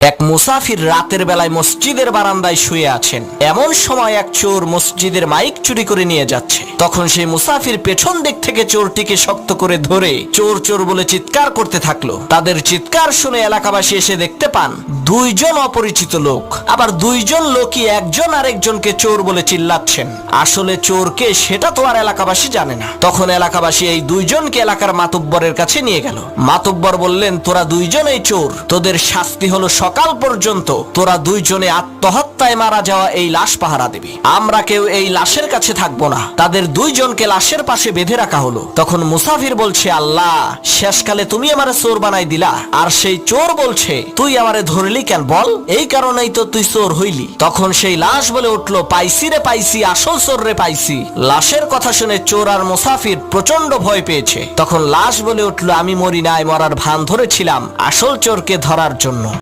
এক মুসাফির রাতের বেলায় মসজিদের বারান্দায় শুয়ে আছেন। এমন সময় এক চোর মসজিদের মাইক চুরি করে নিয়ে যাচ্ছে। তখন সেই মুসাফির পেছন দিক থেকে চোরটিকে শক্ত করে ধরে চোর চোর বলে চিৎকার করতে থাকলো। তাদের চিৎকার শুনে এলাকাবাসী এসে দেখতে পান দুইজন অপরিচিত লোক, আবার দুইজন লোকই একজন আরেকজনকে চোর বলে চিল্লাচ্ছেন। আসলে চোরকে সেটা তো আর এলাকাবাসী জানে না। তখন এলাকাবাসী এই দুইজনকে এলাকার মাতুব্বরের কাছে নিয়ে গেল। মাতুব্বর বললেন, তোরা দুইজনেই চোর, তোদের শাস্তি হলো সকাল পর্যন্ত তোরা দুইজনে আত্মহত্যায় মারা যাওয়া এই লাশ পাহারা দিবি। আমরা কেউ এই লাশের কাছে থাকবো না। তাদের দুইজনকে লাশের পাশে বেঁধে রাখা হলো। তখন মুসাফির বলছে, আল্লাহ, শেষকালে তুমি আমারে চোর বানাই দিলা। আর সেই চোর বলছে, তুই আমারে ধরলি কেন বল? এই কারণেই তো তুই চোর হইলি। তখন সেই লাশ বলে উঠলো, পাইছি রে পাইছি, আসল চোর রে পাইছি। লাশের কথা শুনে চোর আর মুসাফির প্রচন্ড ভয় পেয়েছে। তখন লাশ বলে উঠলো, আমি মরি নাই, মরার ভান ধরেছিলাম আসল চোরকে ধরার জন্য।